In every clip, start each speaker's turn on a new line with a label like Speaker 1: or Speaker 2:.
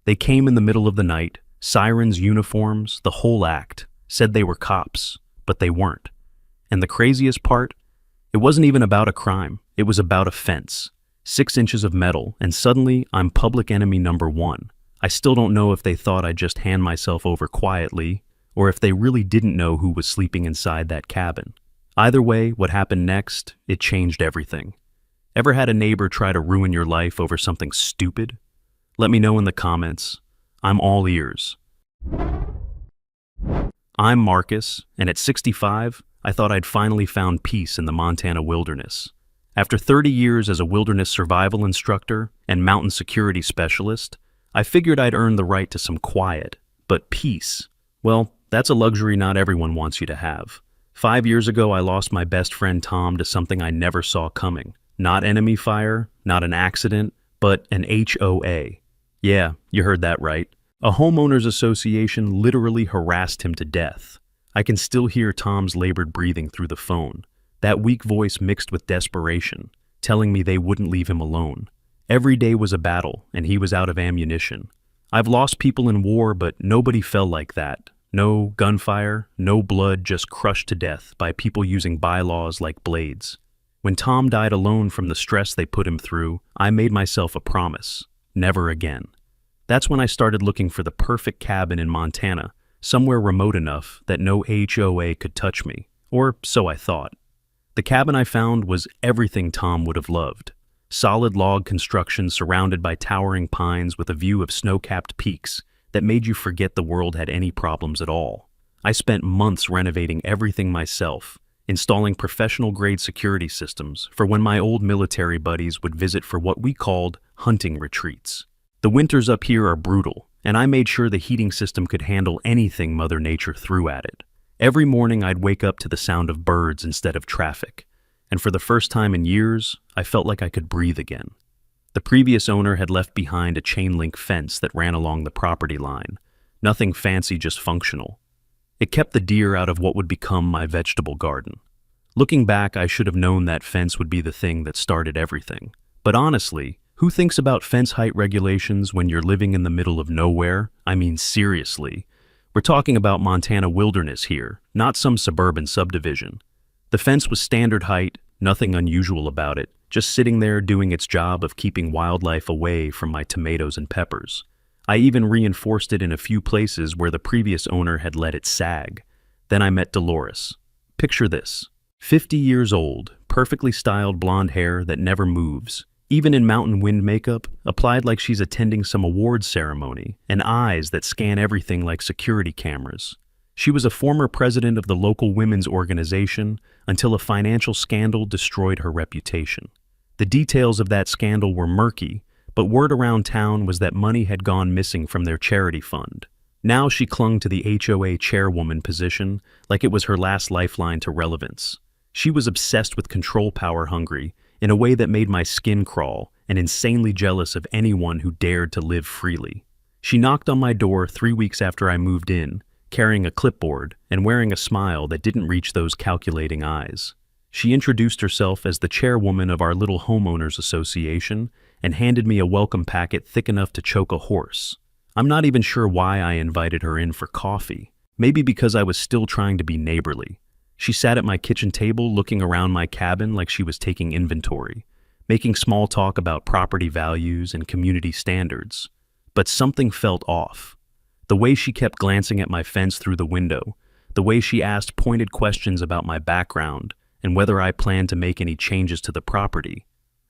Speaker 1: They came in the middle of the night, sirens, uniforms, the whole act, said they were cops, but they weren't. And the craziest part? It wasn't even about a crime, it was about a fence. 6 inches of metal, and suddenly I'm public enemy number 1. I still don't know if they thought I'd just hand myself over quietly, or if they really didn't know who was sleeping inside that cabin. Either way, what happened next, it changed everything. Ever had a neighbor try to ruin your life over something stupid? Let me know in the comments. I'm all ears. I'm Marcus, and at 65, I thought I'd finally found peace in the Montana wilderness. After 30 years as a wilderness survival instructor and mountain security specialist, I figured I'd earned the right to some quiet, but peace. Well, that's a luxury not everyone wants you to have. 5 years ago, I lost my best friend Tom to something I never saw coming. Not enemy fire, not an accident, but an HOA. Yeah, you heard that right. A homeowners association literally harassed him to death. I can still hear Tom's labored breathing through the phone, that weak voice mixed with desperation, telling me they wouldn't leave him alone. Every day was a battle, and he was out of ammunition. I've lost people in war, but nobody fell like that. No gunfire, no blood, just crushed to death by people using bylaws like blades. When Tom died alone from the stress they put him through, I made myself a promise: never again. That's when I started looking for the perfect cabin in Montana, somewhere remote enough that no HOA could touch me, or so I thought. The cabin I found was everything Tom would have loved. Solid log construction surrounded by towering pines with a view of snow-capped peaks that made you forget the world had any problems at all. I spent months renovating everything myself, installing professional-grade security systems for when my old military buddies would visit for what we called hunting retreats. The winters up here are brutal, and I made sure the heating system could handle anything Mother Nature threw at it. Every morning I'd wake up to the sound of birds instead of traffic, and for the first time in years, I felt like I could breathe again. The previous owner had left behind a chain-link fence that ran along the property line. Nothing fancy, just functional. It kept the deer out of what would become my vegetable garden. Looking back, I should have known that fence would be the thing that started everything. But honestly, who thinks about fence height regulations when you're living in the middle of nowhere? I mean, seriously. We're talking about Montana wilderness here, not some suburban subdivision. The fence was standard height, nothing unusual about it, just sitting there doing its job of keeping wildlife away from my tomatoes and peppers. I even reinforced it in a few places where the previous owner had let it sag. Then I met Dolores. Picture this: 50 years old, perfectly styled blonde hair that never moves, even in mountain wind makeup, applied like she's attending some awards ceremony, and eyes that scan everything like security cameras. She was a former president of the local women's organization until a financial scandal destroyed her reputation. The details of that scandal were murky, but word around town was that money had gone missing from their charity fund. Now she clung to the HOA chairwoman position like it was her last lifeline to relevance. She was obsessed with control power hungry in a way that made my skin crawl and insanely jealous of anyone who dared to live freely. She knocked on my door 3 weeks after I moved in, carrying a clipboard and wearing a smile that didn't reach those calculating eyes. She introduced herself as the chairwoman of our little homeowners association and handed me a welcome packet thick enough to choke a horse. I'm not even sure why I invited her in for coffee. Maybe because I was still trying to be neighborly. She sat at my kitchen table looking around my cabin like she was taking inventory, making small talk about property values and community standards. But something felt off. The way she kept glancing at my fence through the window, the way she asked pointed questions about my background and whether I planned to make any changes to the property.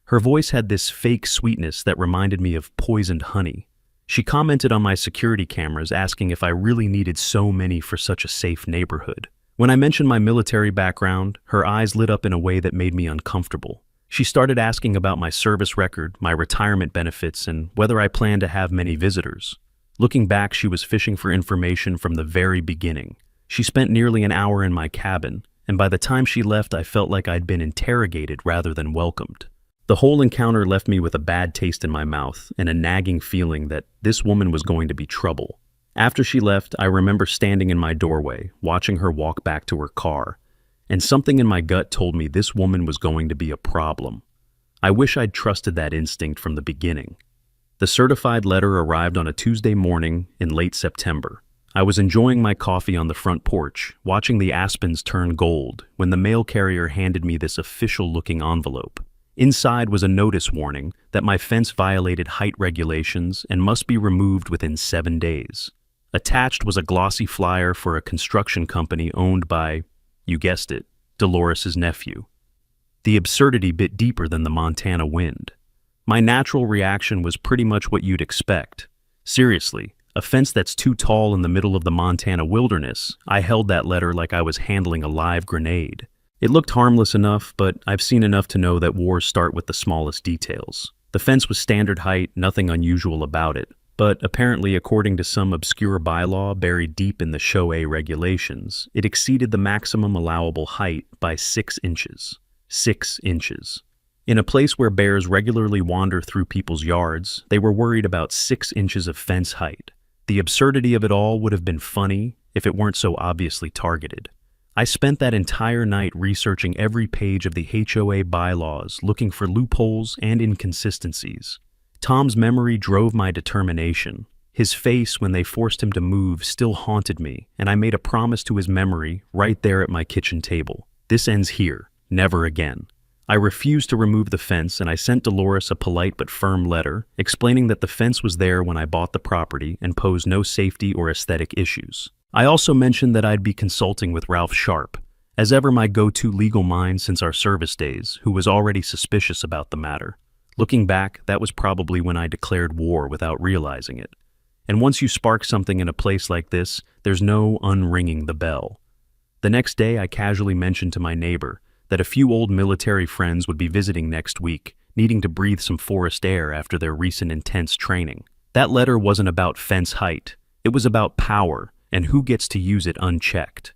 Speaker 1: Her voice had this fake sweetness that reminded me of poisoned honey. She commented on my security cameras, asking if I really needed so many for such a safe neighborhood. When I mentioned my military background, her eyes lit up in a way that made me uncomfortable. She started asking about my service record, my retirement benefits, and whether I planned to have many visitors. Looking back, she was fishing for information from the very beginning. She spent nearly an hour in my cabin, and by the time she left, I felt like I'd been interrogated rather than welcomed. The whole encounter left me with a bad taste in my mouth and a nagging feeling that this woman was going to be trouble. After she left, I remember standing in my doorway, watching her walk back to her car, and something in my gut told me this woman was going to be a problem. I wish I'd trusted that instinct from the beginning. The certified letter arrived on a Tuesday morning in late September. I was enjoying my coffee on the front porch, watching the aspens turn gold, when the mail carrier handed me this official-looking envelope. Inside was a notice warning that my fence violated height regulations and must be removed within 7 days. Attached was a glossy flyer for a construction company owned by, you guessed it, Dolores's nephew. The absurdity bit deeper than the Montana wind. My natural reaction was pretty much what you'd expect. Seriously, a fence that's too tall in the middle of the Montana wilderness. I held that letter like I was handling a live grenade. It looked harmless enough, but I've seen enough to know that wars start with the smallest details. The fence was standard height, nothing unusual about it. But apparently, according to some obscure bylaw buried deep in the HOA regulations, it exceeded the maximum allowable height by 6 inches. 6 inches. In a place where bears regularly wander through people's yards, they were worried about 6 inches of fence height. The absurdity of it all would have been funny if it weren't so obviously targeted. I spent that entire night researching every page of the HOA bylaws, looking for loopholes and inconsistencies. Tom's memory drove my determination. His face when they forced him to move still haunted me, and I made a promise to his memory right there at my kitchen table. This ends here, never again. I refused to remove the fence, and I sent Dolores a polite but firm letter, explaining that the fence was there when I bought the property and posed no safety or aesthetic issues. I also mentioned that I'd be consulting with Ralph Sharp, as ever my go-to legal mind since our service days, who was already suspicious about the matter. Looking back, that was probably when I declared war without realizing it. And once you spark something in a place like this, there's no unringing the bell. The next day, I casually mentioned to my neighbor that a few old military friends would be visiting next week, needing to breathe some forest air after their recent intense training. That letter wasn't about fence height. It was about power and who gets to use it unchecked.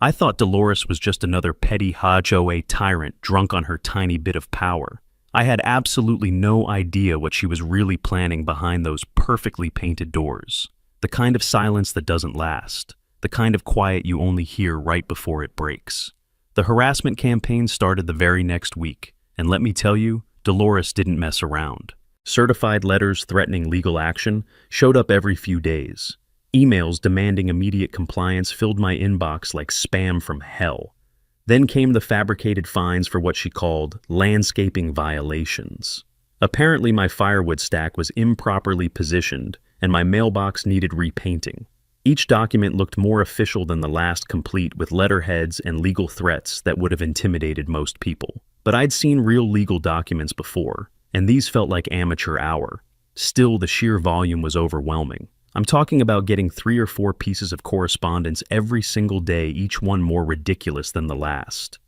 Speaker 1: I thought Dolores was just another petty HOA tyrant drunk on her tiny bit of power. I had absolutely no idea what she was really planning behind those perfectly painted doors. The kind of silence that doesn't last. The kind of quiet you only hear right before it breaks. The harassment campaign started the very next week, and let me tell you, Dolores didn't mess around. Certified letters threatening legal action showed up every few days. Emails demanding immediate compliance filled my inbox like spam from hell. Then came the fabricated fines for what she called landscaping violations. Apparently my firewood stack was improperly positioned and my mailbox needed repainting. Each document looked more official than the last, complete with letterheads and legal threats that would have intimidated most people. But I'd seen real legal documents before, and these felt like amateur hour. Still, the sheer volume was overwhelming. I'm talking about getting 3 or 4 pieces of correspondence every single day, each one more ridiculous than the last.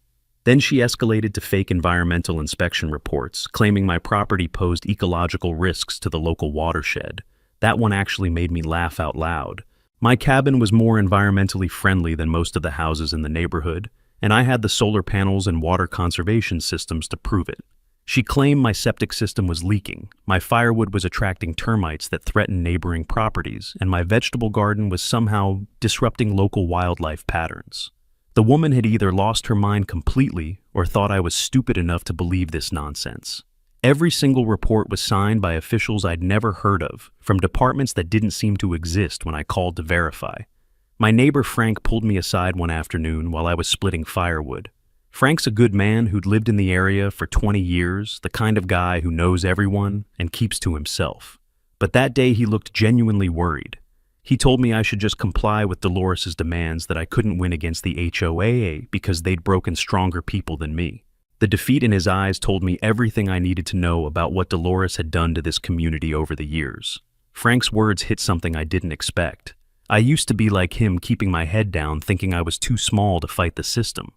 Speaker 1: Then she escalated to fake environmental inspection reports, claiming my property posed ecological risks to the local watershed. That one actually made me laugh out loud. My cabin was more environmentally friendly than most of the houses in the neighborhood, and I had the solar panels and water conservation systems to prove it. She claimed my septic system was leaking, my firewood was attracting termites that threatened neighboring properties, and my vegetable garden was somehow disrupting local wildlife patterns. The woman had either lost her mind completely or thought I was stupid enough to believe this nonsense. Every single report was signed by officials I'd never heard of, from departments that didn't seem to exist when I called to verify. My neighbor Frank pulled me aside one afternoon while I was splitting firewood. Frank's a good man who'd lived in the area for 20 years, the kind of guy who knows everyone and keeps to himself. But that day he looked genuinely worried. He told me I should just comply with Dolores's demands, that I couldn't win against the HOA because they'd broken stronger people than me. The defeat in his eyes told me everything I needed to know about what Dolores had done to this community over the years. Frank's words hit something I didn't expect. I used to be like him, keeping my head down, thinking I was too small to fight the system.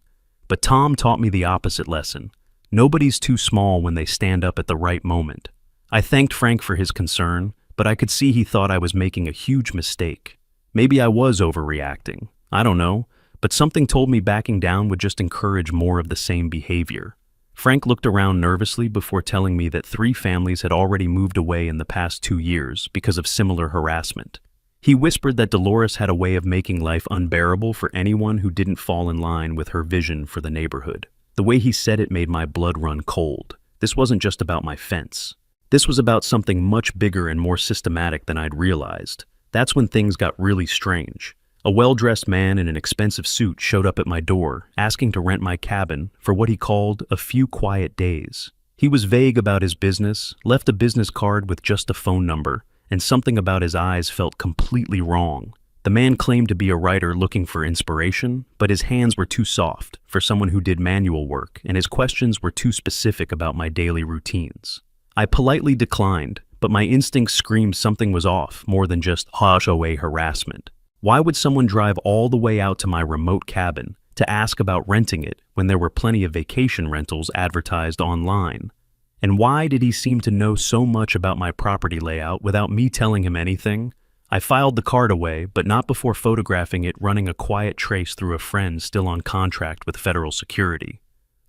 Speaker 1: But Tom taught me the opposite lesson. Nobody's too small when they stand up at the right moment. I thanked Frank for his concern, but I could see he thought I was making a huge mistake. Maybe I was overreacting. I don't know, but something told me backing down would just encourage more of the same behavior. Frank looked around nervously before telling me that 3 families had already moved away in the past 2 years because of similar harassment. He whispered that Dolores had a way of making life unbearable for anyone who didn't fall in line with her vision for the neighborhood. The way he said it made my blood run cold. This wasn't just about my fence. This was about something much bigger and more systematic than I'd realized. That's when things got really strange. A well-dressed man in an expensive suit showed up at my door, asking to rent my cabin for what he called a few quiet days. He was vague about his business, left a business card with just a phone number, and something about his eyes felt completely wrong. The man claimed to be a writer looking for inspiration, but his hands were too soft for someone who did manual work, and his questions were too specific about my daily routines. I politely declined, but my instincts screamed something was off more than just HOA harassment. Why would someone drive all the way out to my remote cabin to ask about renting it when there were plenty of vacation rentals advertised online? And why did he seem to know so much about my property layout without me telling him anything? I filed the card away, but not before photographing it running a quiet trace through a friend still on contract with federal security.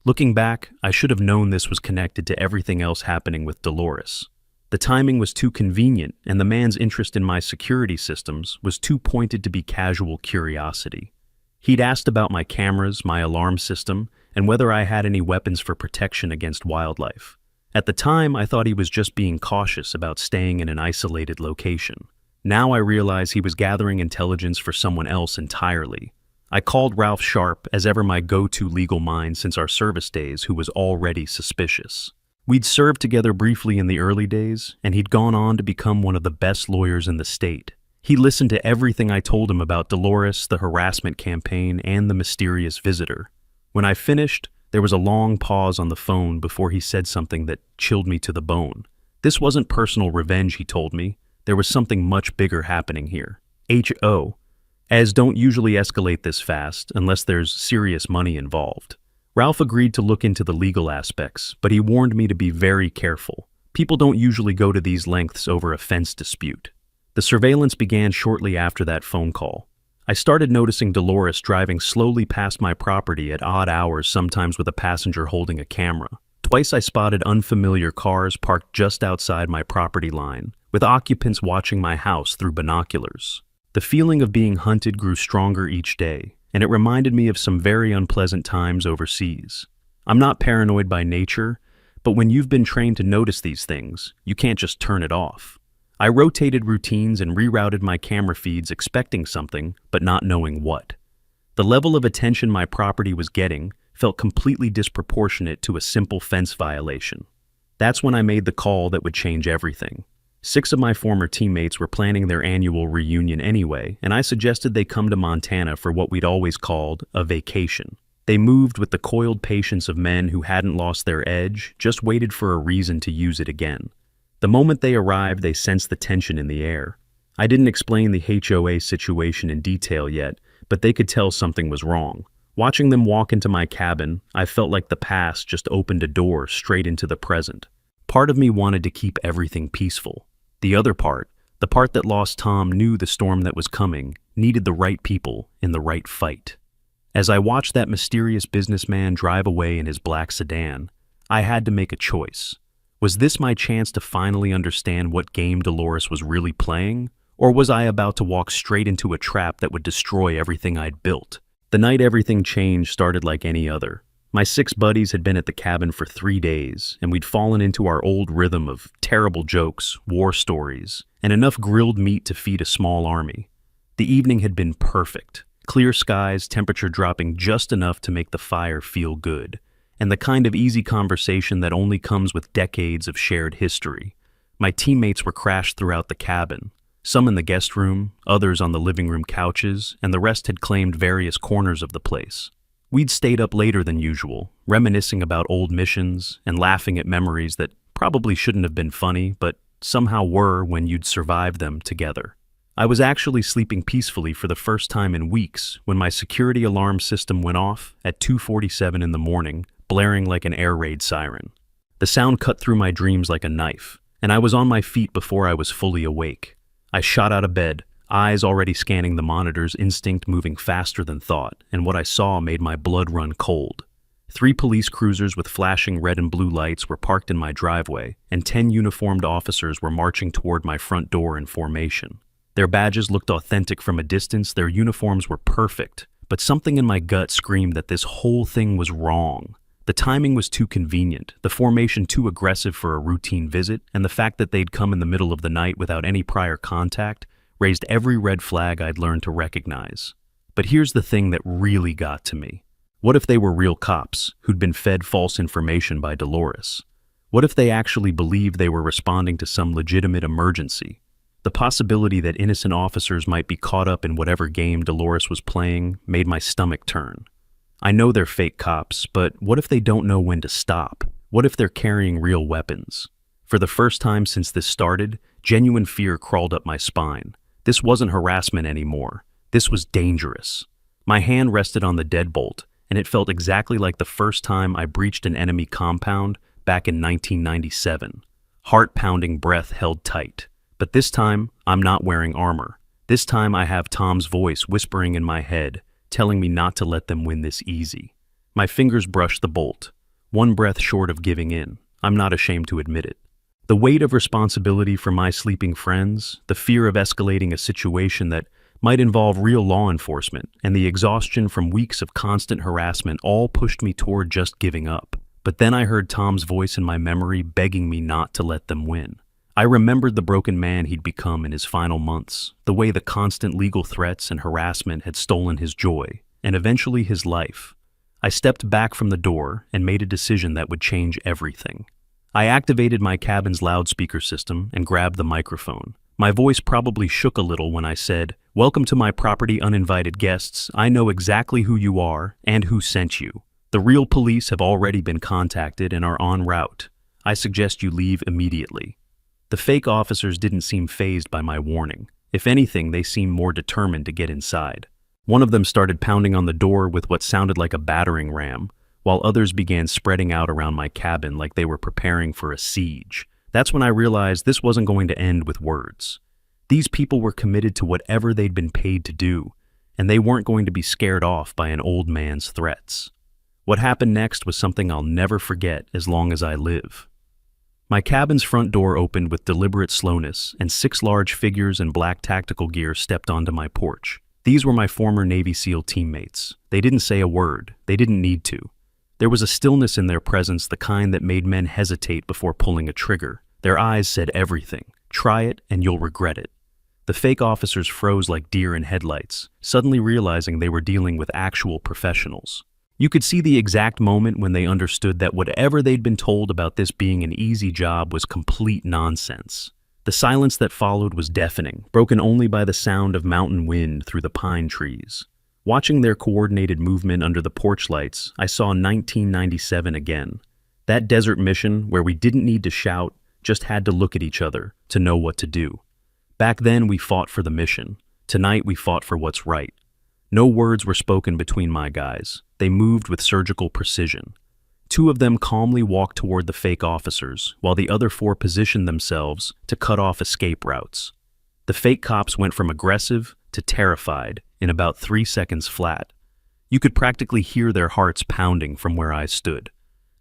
Speaker 1: Looking back, I should have known this was connected to everything else happening with Dolores. The timing was too convenient, and the man's interest in my security systems was too pointed to be casual curiosity. He'd asked about my cameras, my alarm system, and whether I had any weapons for protection against wildlife. At the time, I thought he was just being cautious about staying in an isolated location. Now I realize he was gathering intelligence for someone else entirely. I called Ralph Sharp, as ever my go-to legal mind since our service days, who was already suspicious. We'd served together briefly in the early days, and he'd gone on to become one of the best lawyers in the state. He listened to everything I told him about Dolores, the harassment campaign, and the mysterious visitor. When I finished, there was a long pause on the phone before he said something that chilled me to the bone. This wasn't personal revenge, he told me. There was something much bigger happening here. HO. As don't usually escalate this fast unless there's serious money involved. Ralph agreed to look into the legal aspects, but he warned me to be very careful. People don't usually go to these lengths over a fence dispute. The surveillance began shortly after that phone call. I started noticing Dolores driving slowly past my property at odd hours, sometimes with a passenger holding a camera. Twice I spotted unfamiliar cars parked just outside my property line, with occupants watching my house through binoculars. The feeling of being hunted grew stronger each day, and it reminded me of some very unpleasant times overseas. I'm not paranoid by nature, but when you've been trained to notice these things, you can't just turn it off. I rotated routines and rerouted my camera feeds expecting something, but not knowing what. The level of attention my property was getting felt completely disproportionate to a simple fence violation. That's when I made the call that would change everything. 6 of my former teammates were planning their annual reunion anyway, and I suggested they come to Montana for what we'd always called a vacation. They moved with the coiled patience of men who hadn't lost their edge, just waited for a reason to use it again. The moment they arrived, they sensed the tension in the air. I didn't explain the HOA situation in detail yet, but they could tell something was wrong. Watching them walk into my cabin, I felt like the past just opened a door straight into the present. Part of me wanted to keep everything peaceful. The other part, the part that lost Tom, knew the storm that was coming, needed the right people in the right fight. As I watched that mysterious businessman drive away in his black sedan, I had to make a choice. Was this my chance to finally understand what game Dolores was really playing? Or was I about to walk straight into a trap that would destroy everything I'd built? The night everything changed started like any other. My 6 buddies had been at the cabin for 3 days, and we'd fallen into our old rhythm of terrible jokes, war stories, and enough grilled meat to feed a small army. The evening had been perfect. Clear skies, temperature dropping just enough to make the fire feel good, and the kind of easy conversation that only comes with decades of shared history. My teammates were crashed throughout the cabin, some in the guest room, others on the living room couches, and the rest had claimed various corners of the place. We'd stayed up later than usual, reminiscing about old missions and laughing at memories that probably shouldn't have been funny, but somehow were when you'd survived them together. I was actually sleeping peacefully for the first time in weeks when my security alarm system went off at 2:47 in the morning, blaring like an air raid siren. The sound cut through my dreams like a knife, and I was on my feet before I was fully awake. I shot out of bed, eyes already scanning the monitors, instinct moving faster than thought, and what I saw made my blood run cold. 3 police cruisers with flashing red and blue lights were parked in my driveway, and 10 uniformed officers were marching toward my front door in formation. Their badges looked authentic from a distance, their uniforms were perfect, but something in my gut screamed that this whole thing was wrong. The timing was too convenient, the formation too aggressive for a routine visit, and the fact that they'd come in the middle of the night without any prior contact raised every red flag I'd learned to recognize. But here's the thing that really got to me. What if they were real cops who'd been fed false information by Dolores? What if they actually believed they were responding to some legitimate emergency? The possibility that innocent officers might be caught up in whatever game Dolores was playing made my stomach turn. I know they're fake cops, but what if they don't know when to stop? What if they're carrying real weapons? For the first time since this started, genuine fear crawled up my spine. This wasn't harassment anymore. This was dangerous. My hand rested on the deadbolt, and it felt exactly like the first time I breached an enemy compound back in 1997. Heart-pounding breath held tight. But this time, I'm not wearing armor. This time I have Tom's voice whispering in my head, telling me not to let them win this easy. My fingers brushed the bolt, one breath short of giving in. I'm not ashamed to admit it. The weight of responsibility for my sleeping friends, the fear of escalating a situation that might involve real law enforcement, and the exhaustion from weeks of constant harassment all pushed me toward just giving up. But then I heard Tom's voice in my memory begging me not to let them win. I remembered the broken man he'd become in his final months, the way the constant legal threats and harassment had stolen his joy, and eventually his life. I stepped back from the door and made a decision that would change everything. I activated my cabin's loudspeaker system and grabbed the microphone. My voice probably shook a little when I said, "Welcome to my property, uninvited guests. I know exactly who you are and who sent you. The real police have already been contacted and are en route. I suggest you leave immediately." The fake officers didn't seem fazed by my warning. If anything, they seemed more determined to get inside. One of them started pounding on the door with what sounded like a battering ram, while others began spreading out around my cabin like they were preparing for a siege. That's when I realized this wasn't going to end with words. These people were committed to whatever they'd been paid to do, and they weren't going to be scared off by an old man's threats. What happened next was something I'll never forget as long as I live. My cabin's front door opened with deliberate slowness, and 6 large figures in black tactical gear stepped onto my porch. These were my former Navy SEAL teammates. They didn't say a word. They didn't need to. There was a stillness in their presence, the kind that made men hesitate before pulling a trigger. Their eyes said everything. Try it, and you'll regret it. The fake officers froze like deer in headlights, suddenly realizing they were dealing with actual professionals. You could see the exact moment when they understood that whatever they'd been told about this being an easy job was complete nonsense. The silence that followed was deafening, broken only by the sound of mountain wind through the pine trees. Watching their coordinated movement under the porch lights, I saw 1997 again. That desert mission where we didn't need to shout, just had to look at each other to know what to do. Back then we fought for the mission. Tonight we fought for what's right. No words were spoken between my guys. They moved with surgical precision. 2 of them calmly walked toward the fake officers, while the other 4 positioned themselves to cut off escape routes. The fake cops went from aggressive to terrified in about 3 seconds flat. You could practically hear their hearts pounding from where I stood.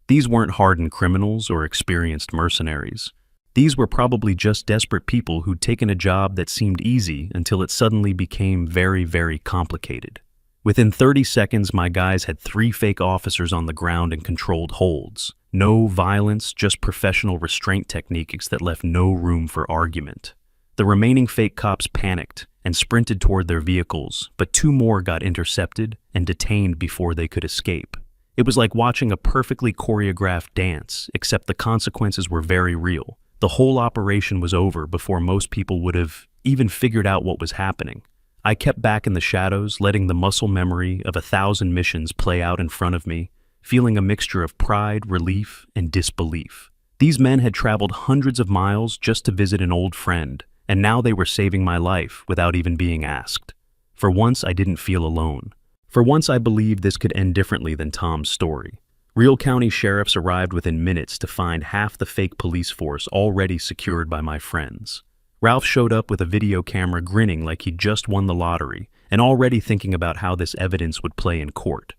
Speaker 1: These weren't hardened criminals or experienced mercenaries. These were probably just desperate people who'd taken a job that seemed easy until it suddenly became very, very complicated. Within 30 seconds, my guys had 3 fake officers on the ground in controlled holds. No violence, just professional restraint techniques that left no room for argument. The remaining fake cops panicked and sprinted toward their vehicles, but 2 more got intercepted and detained before they could escape. It was like watching a perfectly choreographed dance, except the consequences were very real. The whole operation was over before most people would have even figured out what was happening. I kept back in the shadows, letting the muscle memory of 1,000 missions play out in front of me, feeling a mixture of pride, relief, and disbelief. These men had traveled hundreds of miles just to visit an old friend, and now they were saving my life without even being asked. For once, I didn't feel alone. For once, I believed this could end differently than Tom's story. Real County sheriffs arrived within minutes to find half the fake police force already secured by my friends. Ralph showed up with a video camera grinning like he'd just won the lottery and already thinking about how this evidence would play in court.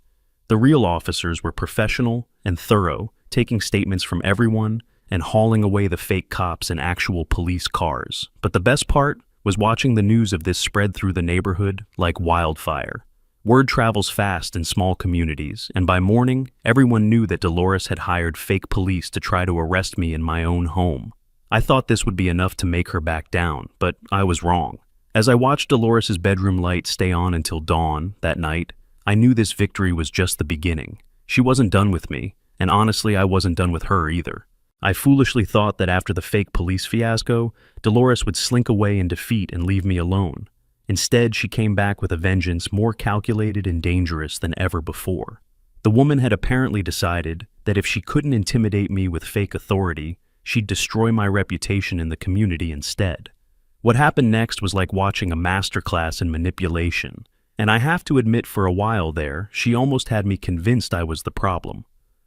Speaker 1: The real officers were professional and thorough, taking statements from everyone and hauling away the fake cops in actual police cars. But the best part was watching the news of this spread through the neighborhood like wildfire. Word travels fast in small communities, and by morning, everyone knew that Dolores had hired fake police to try to arrest me in my own home. I thought this would be enough to make her back down, but I was wrong. As I watched Dolores's bedroom light stay on until dawn that night, I knew this victory was just the beginning. She wasn't done with me, and honestly, I wasn't done with her either. I foolishly thought that after the fake police fiasco, Dolores would slink away in defeat and leave me alone. Instead, she came back with a vengeance more calculated and dangerous than ever before. The woman had apparently decided that if she couldn't intimidate me with fake authority, she'd destroy my reputation in the community instead. What happened next was like watching a masterclass in manipulation, and I have to admit for a while there, she almost had me convinced I was the problem.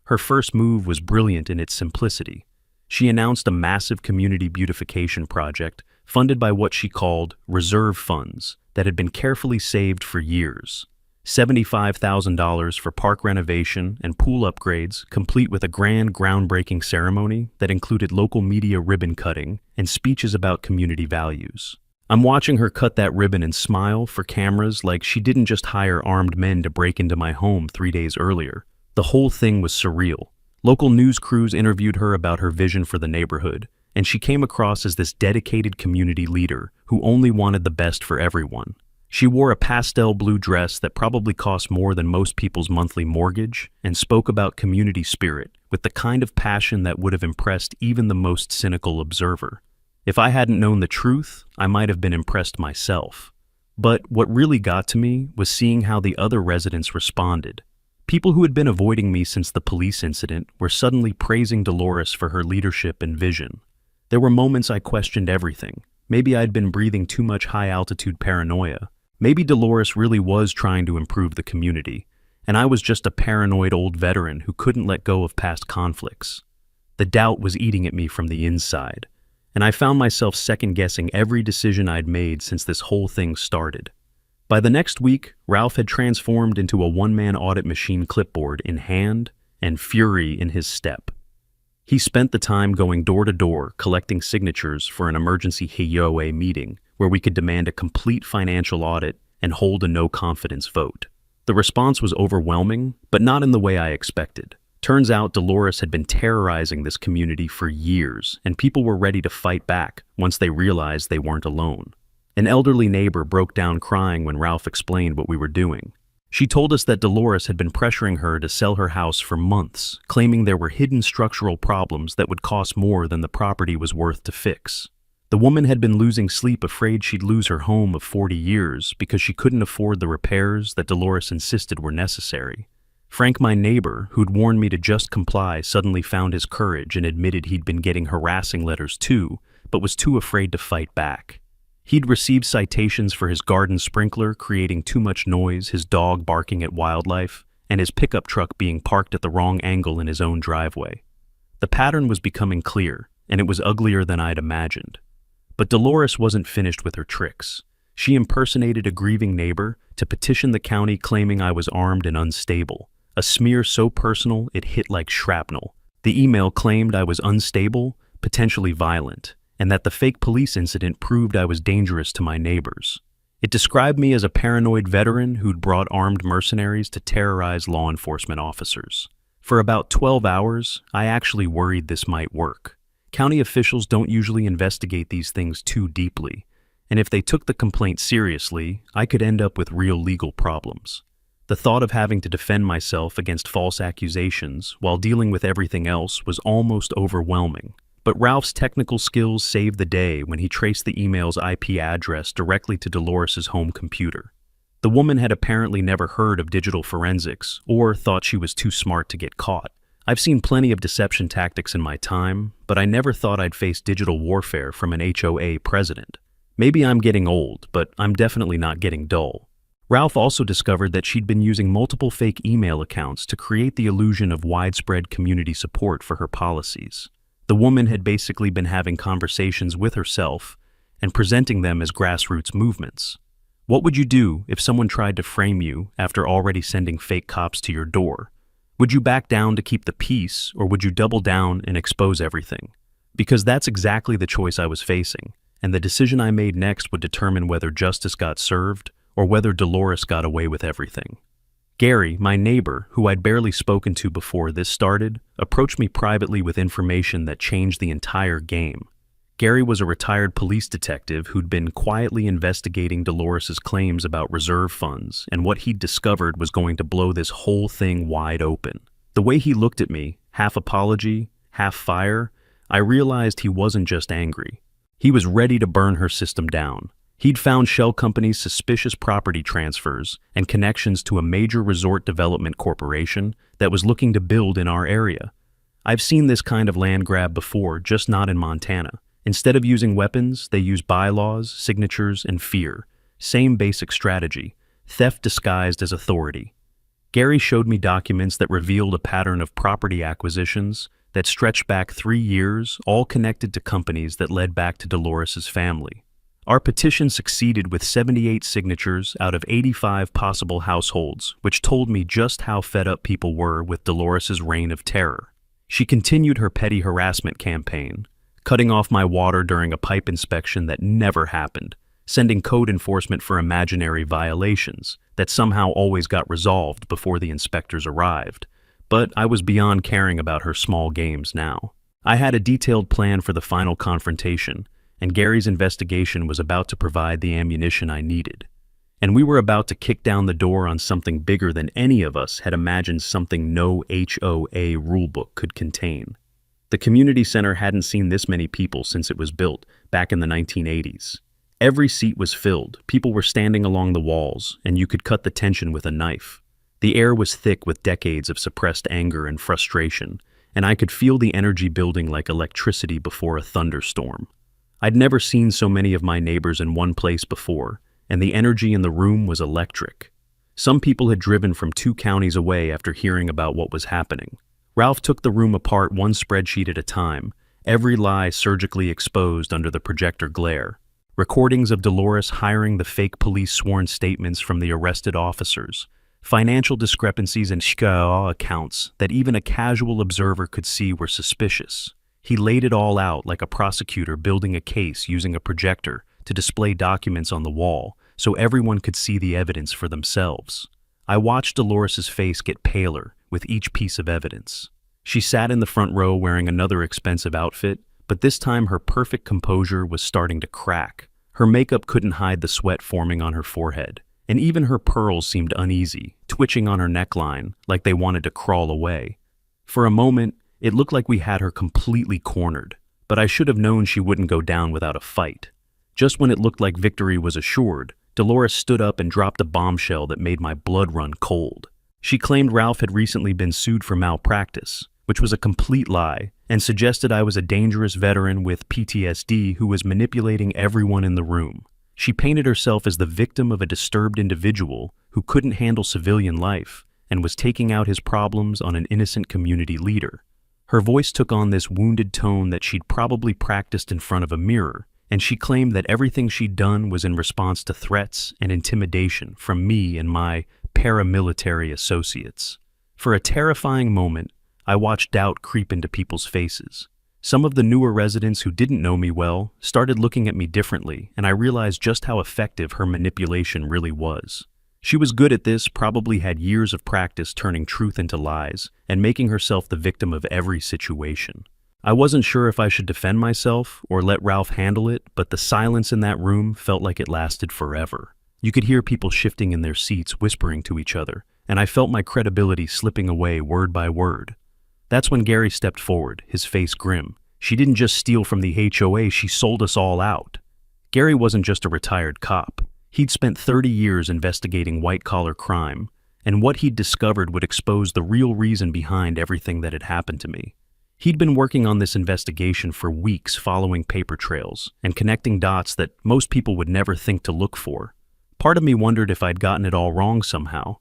Speaker 1: Her first move was brilliant in its simplicity. She announced a massive community beautification project funded by what she called reserve funds that had been carefully saved for years. $75,000 for park renovation and pool upgrades, complete with a grand groundbreaking ceremony that included local media ribbon cutting and speeches about community values. I'm watching her cut that ribbon and smile for cameras like she didn't just hire armed men to break into my home 3 days earlier. The whole thing was surreal. Local news crews interviewed her about her vision for the neighborhood, and she came across as this dedicated community leader who only wanted the best for everyone. She wore a pastel blue dress that probably cost more than most people's monthly mortgage and spoke about community spirit with the kind of passion that would have impressed even the most cynical observer. If I hadn't known the truth, I might have been impressed myself. But what really got to me was seeing how the other residents responded. People who had been avoiding me since the police incident were suddenly praising Dolores for her leadership and vision. There were moments I questioned everything. Maybe I'd been breathing too much high-altitude paranoia. Maybe Dolores really was trying to improve the community, and I was just a paranoid old veteran who couldn't let go of past conflicts. The doubt was eating at me from the inside, and I found myself second-guessing every decision I'd made since this whole thing started. By the next week, Ralph had transformed into a one-man audit machine clipboard in hand and fury in his step. He spent the time going door to door collecting signatures for an emergency HOA meeting where we could demand a complete financial audit and hold a no-confidence vote. The response was overwhelming, but not in the way I expected. Turns out Dolores had been terrorizing this community for years, and people were ready to fight back once they realized they weren't alone. An elderly neighbor broke down crying when Ralph explained what we were doing. She told us that Dolores had been pressuring her to sell her house for months, claiming there were hidden structural problems that would cost more than the property was worth to fix. The woman had been losing sleep afraid she'd lose her home of 40 years because she couldn't afford the repairs that Dolores insisted were necessary. Frank, my neighbor, who'd warned me to just comply, suddenly found his courage and admitted he'd been getting harassing letters too, but was too afraid to fight back. He'd received citations for his garden sprinkler creating too much noise, his dog barking at wildlife, and his pickup truck being parked at the wrong angle in his own driveway. The pattern was becoming clear, and it was uglier than I'd imagined. But Dolores wasn't finished with her tricks. She impersonated a grieving neighbor to petition the county claiming I was armed and unstable, a smear so personal it hit like shrapnel. The email claimed I was unstable, potentially violent, and that the fake police incident proved I was dangerous to my neighbors. It described me as a paranoid veteran who'd brought armed mercenaries to terrorize law enforcement officers. For about 12 hours, I actually worried this might work. County officials don't usually investigate these things too deeply, and if they took the complaint seriously, I could end up with real legal problems. The thought of having to defend myself against false accusations while dealing with everything else was almost overwhelming. But Ralph's technical skills saved the day when he traced the email's IP address directly to Dolores's home computer. The woman had apparently never heard of digital forensics or thought she was too smart to get caught. I've seen plenty of deception tactics in my time, but I never thought I'd face digital warfare from an HOA president. Maybe I'm getting old, but I'm definitely not getting dull. Ralph also discovered that she'd been using multiple fake email accounts to create the illusion of widespread community support for her policies. The woman had basically been having conversations with herself and presenting them as grassroots movements. What would you do if someone tried to frame you after already sending fake cops to your door? Would you back down to keep the peace, or would you double down and expose everything? Because that's exactly the choice I was facing, and the decision I made next would determine whether justice got served or whether Dolores got away with everything. Gary, my neighbor, who I'd barely spoken to before this started, approached me privately with information that changed the entire game. Gary was a retired police detective who'd been quietly investigating Dolores's claims about reserve funds, and what he'd discovered was going to blow this whole thing wide open. The way he looked at me, half apology, half fire, I realized he wasn't just angry. He was ready to burn her system down. He'd found shell companies' suspicious property transfers and connections to a major resort development corporation that was looking to build in our area. I've seen this kind of land grab before, just not in Montana. Instead of using weapons, they use bylaws, signatures, and fear. Same basic strategy, theft disguised as authority. Gary showed me documents that revealed a pattern of property acquisitions that stretched back 3 years, all connected to companies that led back to Dolores's family. Our petition succeeded with 78 signatures out of 85 possible households, which told me just how fed up people were with Dolores's reign of terror. She continued her petty harassment campaign, cutting off my water during a pipe inspection that never happened, sending code enforcement for imaginary violations that somehow always got resolved before the inspectors arrived. But I was beyond caring about her small games now. I had a detailed plan for the final confrontation, and Gary's investigation was about to provide the ammunition I needed. And we were about to kick down the door on something bigger than any of us had imagined something no HOA rulebook could contain. The community center hadn't seen this many people since it was built, back in the 1980s. Every seat was filled, people were standing along the walls, and you could cut the tension with a knife. The air was thick with decades of suppressed anger and frustration, and I could feel the energy building like electricity before a thunderstorm. I'd never seen so many of my neighbors in one place before, and the energy in the room was electric. Some people had driven from 2 counties away after hearing about what was happening. Ralph took the room apart one spreadsheet at a time, every lie surgically exposed under the projector glare. Recordings of Dolores hiring the fake police sworn statements from the arrested officers, financial discrepancies and HOA accounts that even a casual observer could see were suspicious. He laid it all out like a prosecutor building a case using a projector to display documents on the wall so everyone could see the evidence for themselves. I watched Dolores's face get paler with each piece of evidence. She sat in the front row wearing another expensive outfit, but this time her perfect composure was starting to crack. Her makeup couldn't hide the sweat forming on her forehead, and even her pearls seemed uneasy, twitching on her neckline like they wanted to crawl away. For a moment, it looked like we had her completely cornered, but I should have known she wouldn't go down without a fight. Just when it looked like victory was assured, Dolores stood up and dropped a bombshell that made my blood run cold. She claimed Ralph had recently been sued for malpractice, which was a complete lie, and suggested I was a dangerous veteran with PTSD who was manipulating everyone in the room. She painted herself as the victim of a disturbed individual who couldn't handle civilian life and was taking out his problems on an innocent community leader. Her voice took on this wounded tone that she'd probably practiced in front of a mirror, and she claimed that everything she'd done was in response to threats and intimidation from me and my paramilitary associates. For a terrifying moment, I watched doubt creep into people's faces. Some of the newer residents who didn't know me well started looking at me differently, and I realized just how effective her manipulation really was. She was good at this, probably had years of practice turning truth into lies and making herself the victim of every situation. I wasn't sure if I should defend myself or let Ralph handle it, but the silence in that room felt like it lasted forever. You could hear people shifting in their seats, whispering to each other, and I felt my credibility slipping away word by word. That's when Gary stepped forward, his face grim. She didn't just steal from the HOA, she sold us all out. Gary wasn't just a retired cop. He'd spent 30 years investigating white-collar crime, and what he'd discovered would expose the real reason behind everything that had happened to me. He'd been working on this investigation for weeks, following paper trails and connecting dots that most people would never think to look for. Part of me wondered if I'd gotten it all wrong somehow,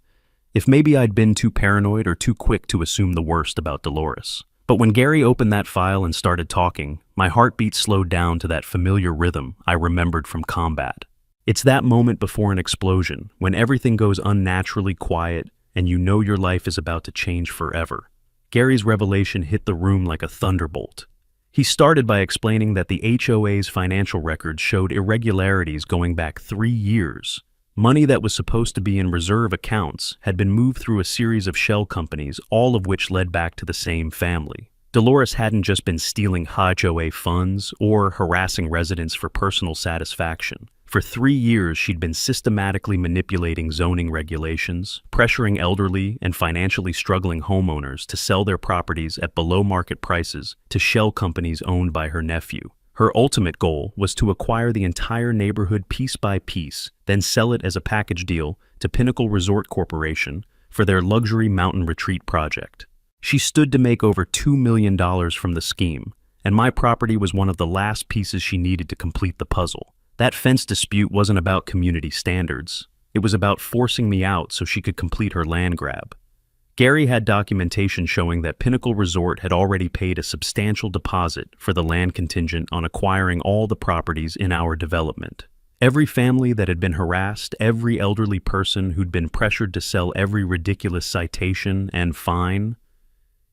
Speaker 1: if maybe I'd been too paranoid or too quick to assume the worst about Dolores. But when Gary opened that file and started talking, my heartbeat slowed down to that familiar rhythm I remembered from combat. It's that moment before an explosion, when everything goes unnaturally quiet and you know your life is about to change forever. Gary's revelation hit the room like a thunderbolt. He started by explaining that the HOA's financial records showed irregularities going back 3 years, Money that was supposed to be in reserve accounts had been moved through a series of shell companies, all of which led back to the same family. Dolores hadn't just been stealing HOA funds or harassing residents for personal satisfaction. For 3 years, she'd been systematically manipulating zoning regulations, pressuring elderly and financially struggling homeowners to sell their properties at below-market prices to shell companies owned by her nephew. Her ultimate goal was to acquire the entire neighborhood piece by piece, then sell it as a package deal to Pinnacle Resort Corporation for their luxury mountain retreat project. She stood to make over $2 million from the scheme, and my property was one of the last pieces she needed to complete the puzzle. That fence dispute wasn't about community standards. It was about forcing me out so she could complete her land grab. Gary had documentation showing that Pinnacle Resort had already paid a substantial deposit for the land contingent on acquiring all the properties in our development. Every family that had been harassed, every elderly person who'd been pressured to sell every ridiculous citation and fine,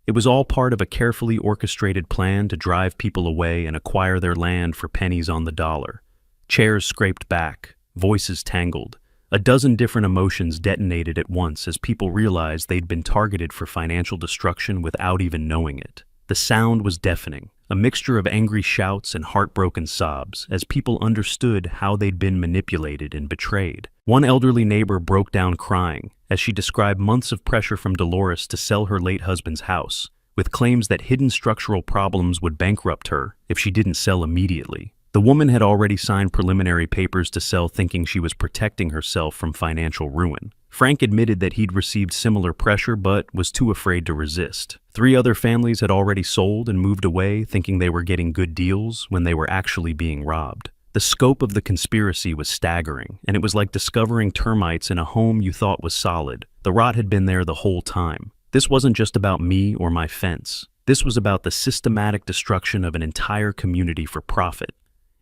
Speaker 1: it was all part of a carefully orchestrated plan to drive people away and acquire their land for pennies on the dollar. Chairs scraped back, voices tangled. A dozen different emotions detonated at once as people realized they'd been targeted for financial destruction without even knowing it. The sound was deafening, a mixture of angry shouts and heartbroken sobs as people understood how they'd been manipulated and betrayed. One elderly neighbor broke down crying as she described months of pressure from Dolores to sell her late husband's house, with claims that hidden structural problems would bankrupt her if she didn't sell immediately. The woman had already signed preliminary papers to sell, thinking she was protecting herself from financial ruin. Frank admitted that he'd received similar pressure but was too afraid to resist. 3 other families had already sold and moved away, thinking they were getting good deals when they were actually being robbed. The scope of the conspiracy was staggering, and it was like discovering termites in a home you thought was solid. The rot had been there the whole time. This wasn't just about me or my fence. This was about the systematic destruction of an entire community for profit.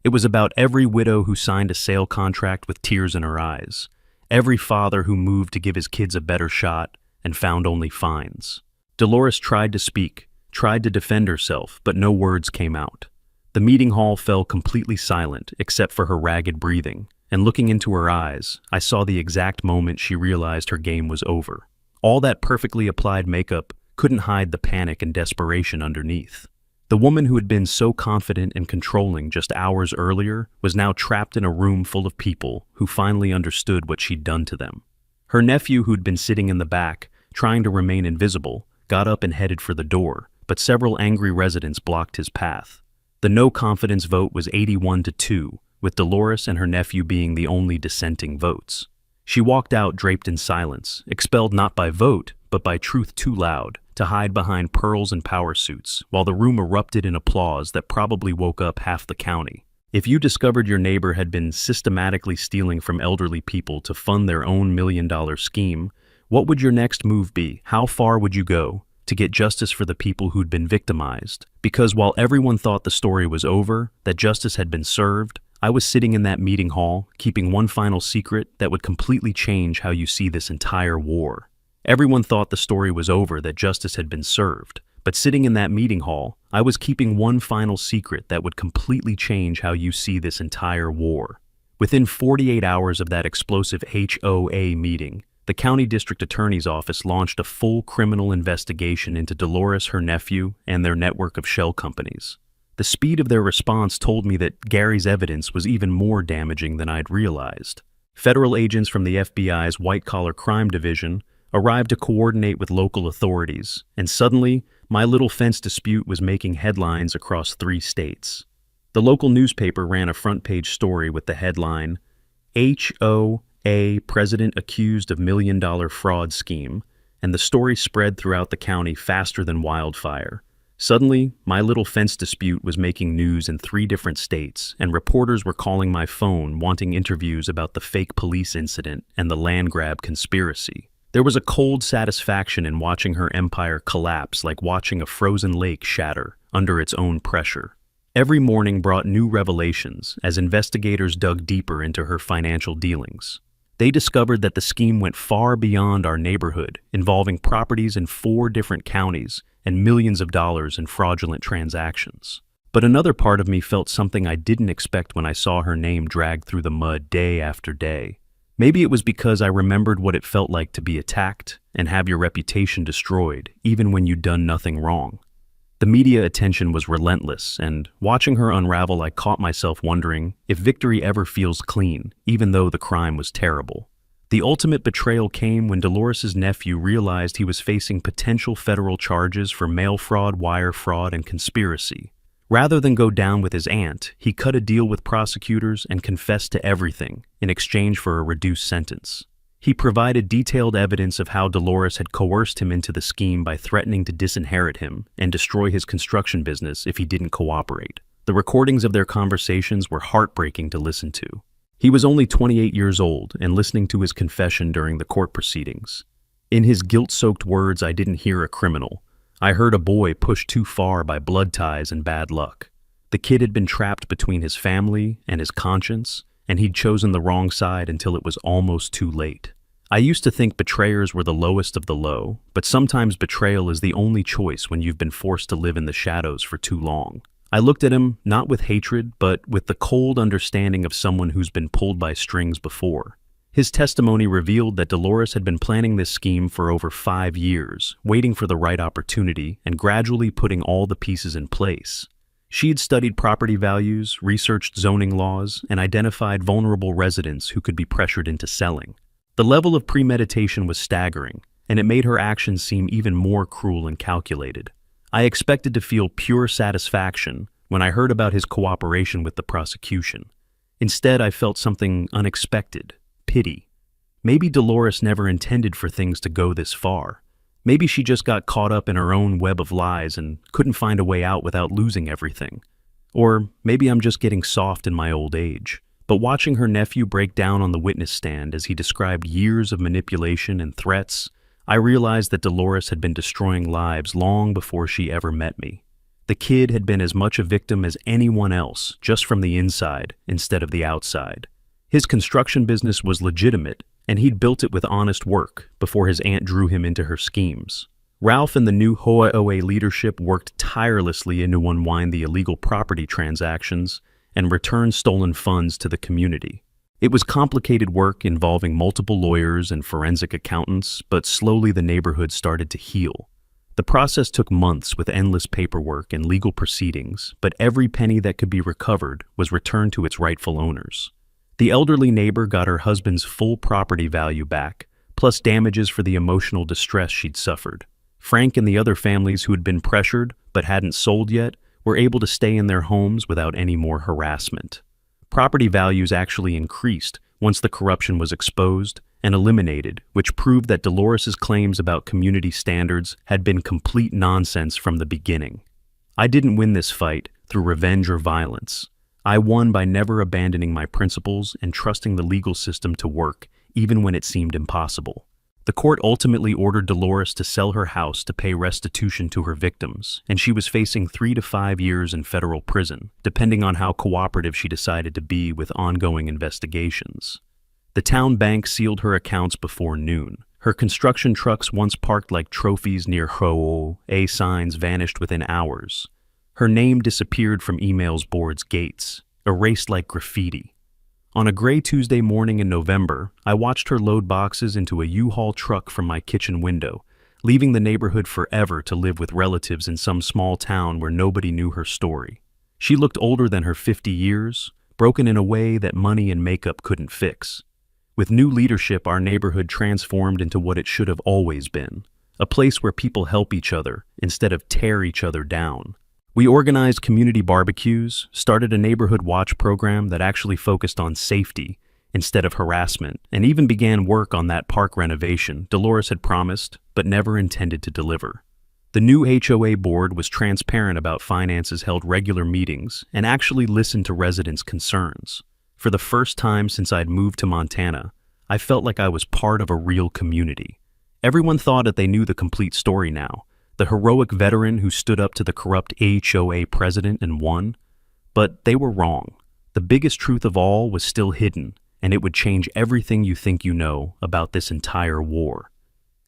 Speaker 1: It was about every widow who signed a sale contract with tears in her eyes, every father who moved to give his kids a better shot and found only fines. Dolores tried to speak, tried to defend herself, but no words came out. The meeting hall fell completely silent except for her ragged breathing, and looking into her eyes, I saw the exact moment she realized her game was over. All that perfectly applied makeup couldn't hide the panic and desperation underneath. The woman who had been so confident and controlling just hours earlier was now trapped in a room full of people who finally understood what she'd done to them. Her nephew, who'd been sitting in the back, trying to remain invisible, got up and headed for the door, but several angry residents blocked his path. The no-confidence vote was 81-2, with Dolores and her nephew being the only dissenting votes. She walked out draped in silence, expelled not by vote, but by truth too loud, to hide behind pearls and power suits, while the room erupted in applause that probably woke up half the county. If you discovered your neighbor had been systematically stealing from elderly people to fund their own million-dollar scheme, what would your next move be? How far would you go to get justice for the people who'd been victimized? Because while everyone thought the story was over, that justice had been served, I was sitting in that meeting hall, keeping one final secret that would completely change how you see this entire war. Everyone thought the story was over, that justice had been served. But sitting in that meeting hall, I was keeping one final secret that would completely change how you see this entire war. Within 48 hours of that explosive HOA meeting, the county district attorney's office launched a full criminal investigation into Dolores, her nephew, and their network of shell companies. The speed of their response told me that Gary's evidence was even more damaging than I'd realized. Federal agents from the FBI's white-collar crime division arrived to coordinate with local authorities, and suddenly, my little fence dispute was making headlines across 3 states. The local newspaper ran a front-page story with the headline, HOA President Accused of $1 Million Fraud Scheme, and the story spread throughout the county faster than wildfire. Suddenly, my little fence dispute was making news in 3 different states, and reporters were calling my phone wanting interviews about the fake police incident and the land grab conspiracy. There was a cold satisfaction in watching her empire collapse, like watching a frozen lake shatter under its own pressure. Every morning brought new revelations as investigators dug deeper into her financial dealings. They discovered that the scheme went far beyond our neighborhood, involving properties in 4 different counties and millions of dollars in fraudulent transactions. But another part of me felt something I didn't expect when I saw her name dragged through the mud day after day. Maybe it was because I remembered what it felt like to be attacked and have your reputation destroyed, even when you'd done nothing wrong. The media attention was relentless, and watching her unravel, I caught myself wondering if victory ever feels clean, even though the crime was terrible. The ultimate betrayal came when Dolores's nephew realized he was facing potential federal charges for mail fraud, wire fraud, and conspiracy. Rather than go down with his aunt, he cut a deal with prosecutors and confessed to everything in exchange for a reduced sentence. He provided detailed evidence of how Dolores had coerced him into the scheme by threatening to disinherit him and destroy his construction business if he didn't cooperate. The recordings of their conversations were heartbreaking to listen to. He was only 28 years old and listening to his confession during the court proceedings. In his guilt-soaked words, I didn't hear a criminal. I heard a boy pushed too far by blood ties and bad luck. The kid had been trapped between his family and his conscience, and he'd chosen the wrong side until it was almost too late. I used to think betrayers were the lowest of the low, but sometimes betrayal is the only choice when you've been forced to live in the shadows for too long. I looked at him not with hatred, but with the cold understanding of someone who's been pulled by strings before. His testimony revealed that Dolores had been planning this scheme for over 5 years, waiting for the right opportunity and gradually putting all the pieces in place. She had studied property values, researched zoning laws, and identified vulnerable residents who could be pressured into selling. The level of premeditation was staggering, and it made her actions seem even more cruel and calculated. I expected to feel pure satisfaction when I heard about his cooperation with the prosecution. Instead, I felt something unexpected: pity. Maybe Dolores never intended for things to go this far. Maybe she just got caught up in her own web of lies and couldn't find a way out without losing everything. Or maybe I'm just getting soft in my old age. But watching her nephew break down on the witness stand as he described years of manipulation and threats, I realized that Dolores had been destroying lives long before she ever met me. The kid had been as much a victim as anyone else, just from the inside instead of the outside. His construction business was legitimate, and he'd built it with honest work before his aunt drew him into her schemes. Ralph and the new HOA leadership worked tirelessly to unwind the illegal property transactions and return stolen funds to the community. It was complicated work involving multiple lawyers and forensic accountants, but slowly the neighborhood started to heal. The process took months with endless paperwork and legal proceedings, but every penny that could be recovered was returned to its rightful owners. The elderly neighbor got her husband's full property value back, plus damages for the emotional distress she'd suffered. Frank and the other families who had been pressured but hadn't sold yet were able to stay in their homes without any more harassment. Property values actually increased once the corruption was exposed and eliminated, which proved that Dolores's claims about community standards had been complete nonsense from the beginning. I didn't win this fight through revenge or violence. I won by never abandoning my principles and trusting the legal system to work, even when it seemed impossible. The court ultimately ordered Dolores to sell her house to pay restitution to her victims, and she was facing 3 to 5 years in federal prison, depending on how cooperative she decided to be with ongoing investigations. The town bank sealed her accounts before noon. Her construction trucks, once parked like trophies near HOA signs, vanished within hours. Her name disappeared from emails board's gates, erased like graffiti. On a gray Tuesday morning in November, I watched her load boxes into a U-Haul truck from my kitchen window, leaving the neighborhood forever to live with relatives in some small town where nobody knew her story. She looked older than her 50 years, broken in a way that money and makeup couldn't fix. With new leadership, our neighborhood transformed into what it should have always been, a place where people help each other instead of tear each other down. We organized community barbecues, started a neighborhood watch program that actually focused on safety instead of harassment, and even began work on that park renovation Dolores had promised but never intended to deliver. The new HOA board was transparent about finances, held regular meetings, and actually listened to residents' concerns. For the first time since I'd moved to Montana, I felt like I was part of a real community. Everyone thought that they knew the complete story now, the heroic veteran who stood up to the corrupt HOA president and won. But they were wrong. The biggest truth of all was still hidden, and it would change everything you think you know about this entire war.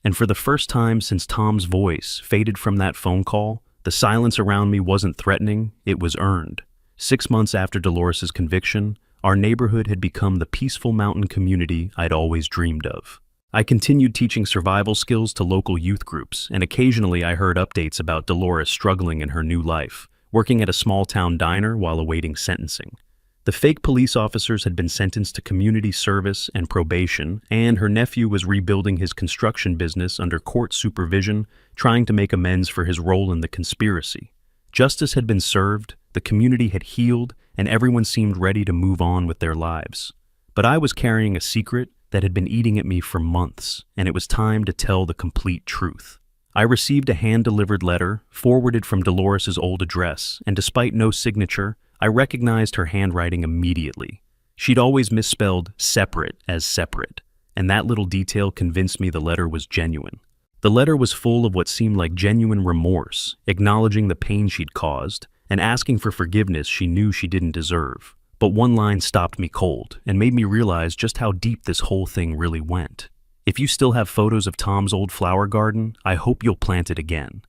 Speaker 1: And for the first time since Tom's voice faded from that phone call, the silence around me wasn't threatening, it was earned. 6 months after Dolores's conviction, our neighborhood had become the peaceful mountain community I'd always dreamed of. I continued teaching survival skills to local youth groups, and occasionally I heard updates about Dolores struggling in her new life, working at a small-town diner while awaiting sentencing. The fake police officers had been sentenced to community service and probation, and her nephew was rebuilding his construction business under court supervision, trying to make amends for his role in the conspiracy. Justice had been served, the community had healed, and everyone seemed ready to move on with their lives. But I was carrying a secret that had been eating at me for months, and it was time to tell the complete truth. I received a hand-delivered letter, forwarded from Dolores's old address, and despite no signature, I recognized her handwriting immediately. She'd always misspelled separate as separate, and that little detail convinced me the letter was genuine. The letter was full of what seemed like genuine remorse, acknowledging the pain she'd caused, and asking for forgiveness she knew she didn't deserve. But one line stopped me cold and made me realize just how deep this whole thing really went. If you still have photos of Tom's old flower garden, I hope you'll plant it again.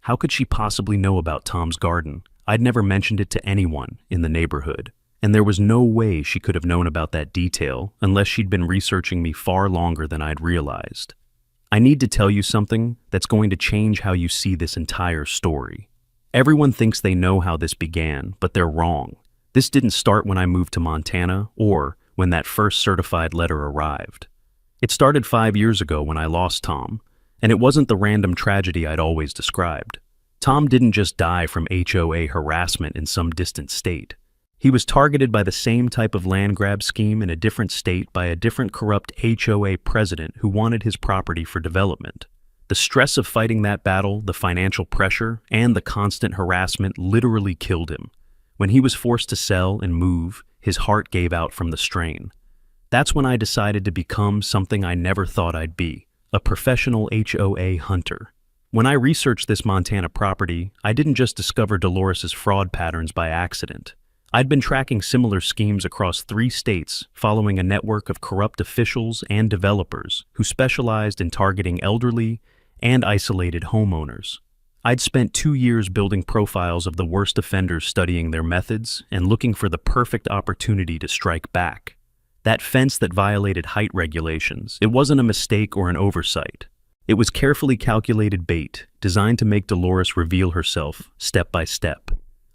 Speaker 1: How could she possibly know about Tom's garden? I'd never mentioned it to anyone in the neighborhood, and there was no way she could have known about that detail unless she'd been researching me far longer than I'd realized. I need to tell you something that's going to change how you see this entire story. Everyone thinks they know how this began, but they're wrong. This didn't start when I moved to Montana or when that first certified letter arrived. It started 5 years ago when I lost Tom, and it wasn't the random tragedy I'd always described. Tom didn't just die from HOA harassment in some distant state. He was targeted by the same type of land grab scheme in a different state by a different corrupt HOA president who wanted his property for development. The stress of fighting that battle, the financial pressure, and the constant harassment literally killed him. When he was forced to sell and move, his heart gave out from the strain. That's when I decided to become something I never thought I'd be, a professional HOA hunter. When I researched this Montana property, I didn't just discover Dolores's fraud patterns by accident. I'd been tracking similar schemes across 3 states, following a network of corrupt officials and developers who specialized in targeting elderly and isolated homeowners. I'd spent 2 years building profiles of the worst offenders, studying their methods and looking for the perfect opportunity to strike back. That fence that violated height regulations, it wasn't a mistake or an oversight. It was carefully calculated bait, designed to make Dolores reveal herself step by step.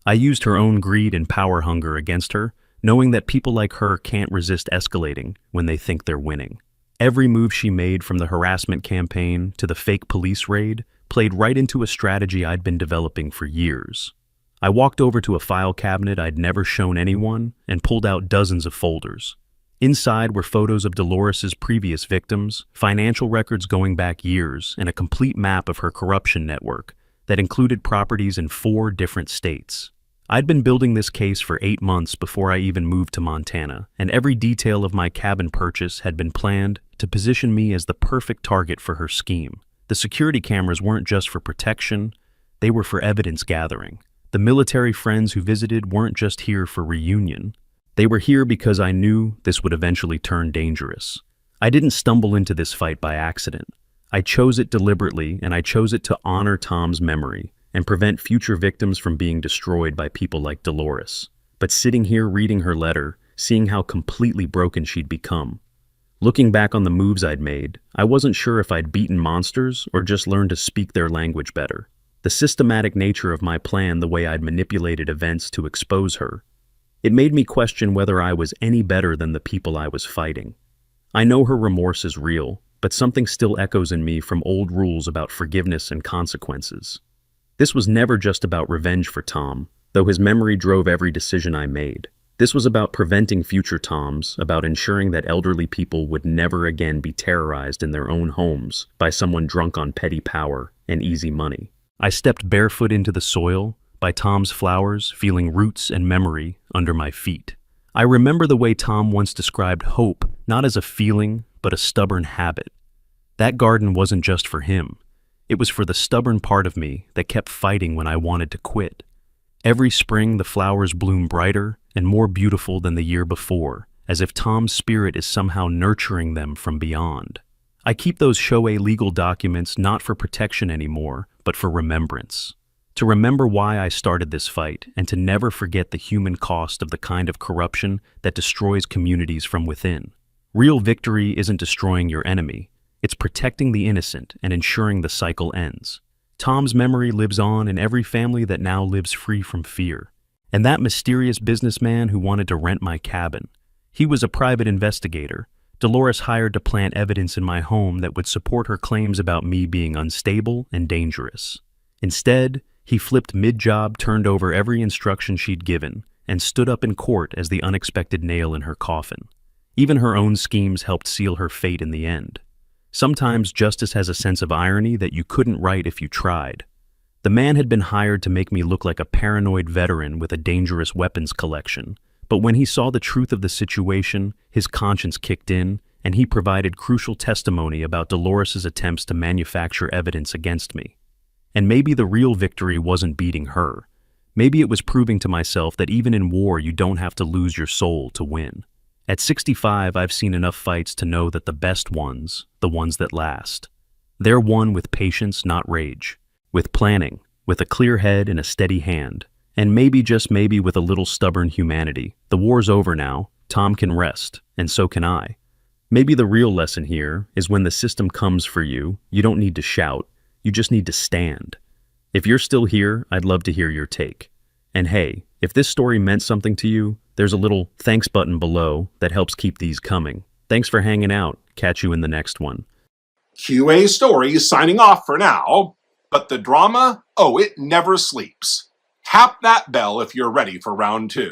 Speaker 1: I used her own greed and power hunger against her, knowing that people like her can't resist escalating when they think they're winning. Every move she made, from the harassment campaign to the fake police raid, played right into a strategy I'd been developing for years. I walked over to a file cabinet I'd never shown anyone and pulled out dozens of folders. Inside were photos of Dolores's previous victims, financial records going back years, and a complete map of her corruption network that included properties in 4 different states. I'd been building this case for 8 months before I even moved to Montana, and every detail of my cabin purchase had been planned to position me as the perfect target for her scheme. The security cameras weren't just for protection, they were for evidence gathering. The military friends who visited weren't just here for reunion. They were here because I knew this would eventually turn dangerous. I didn't stumble into this fight by accident. I chose it deliberately, and I chose it to honor Tom's memory and prevent future victims from being destroyed by people like Dolores. But sitting here reading her letter, seeing how completely broken she'd become, looking back on the moves I'd made, I wasn't sure if I'd beaten monsters or just learned to speak their language better. The systematic nature of my plan, the way I'd manipulated events to expose her, it made me question whether I was any better than the people I was fighting. I know her remorse is real, but something still echoes in me from old rules about forgiveness and consequences. This was never just about revenge for Tom, though his memory drove every decision I made. This was about preventing future Toms, about ensuring that elderly people would never again be terrorized in their own homes by someone drunk on petty power and easy money. I stepped barefoot into the soil, by Tom's flowers, feeling roots and memory under my feet. I remember the way Tom once described hope, not as a feeling, but a stubborn habit. That garden wasn't just for him. It was for the stubborn part of me that kept fighting when I wanted to quit. Every spring, the flowers bloom brighter and more beautiful than the year before, as if Tom's spirit is somehow nurturing them from beyond. I keep those HOA legal documents not for protection anymore, but for remembrance. to remember why I started this fight, and to never forget the human cost of the kind of corruption that destroys communities from within. Real victory isn't destroying your enemy, it's protecting the innocent and ensuring the cycle ends. Tom's memory lives on in every family that now lives free from fear. And that mysterious businessman who wanted to rent my cabin, he was a private investigator. Dolores hired to plant evidence in my home that would support her claims about me being unstable and dangerous. Instead, he flipped mid-job, turned over every instruction she'd given, and stood up in court as the unexpected nail in her coffin. Even her own schemes helped seal her fate in the end. Sometimes justice has a sense of irony that you couldn't write if you tried. The man had been hired to make me look like a paranoid veteran with a dangerous weapons collection, but when he saw the truth of the situation, his conscience kicked in, and he provided crucial testimony about Dolores's attempts to manufacture evidence against me. And maybe the real victory wasn't beating her. Maybe it was proving to myself that even in war you don't have to lose your soul to win. At 65, I've seen enough fights to know that the best ones, the ones that last, they're won with patience, not rage. With planning, with a clear head and a steady hand, and maybe, just maybe, with a little stubborn humanity. The war's over now, Tom can rest, and so can I. Maybe the real lesson here is when the system comes for you, you don't need to shout, you just need to stand. If you're still here, I'd love to hear your take. And hey, if this story meant something to you, there's a little thanks button below that helps keep these coming. Thanks for hanging out. Catch you in the next one.
Speaker 2: QA Stories signing off for now. But the drama, it never sleeps. Tap that bell if you're ready for round 2.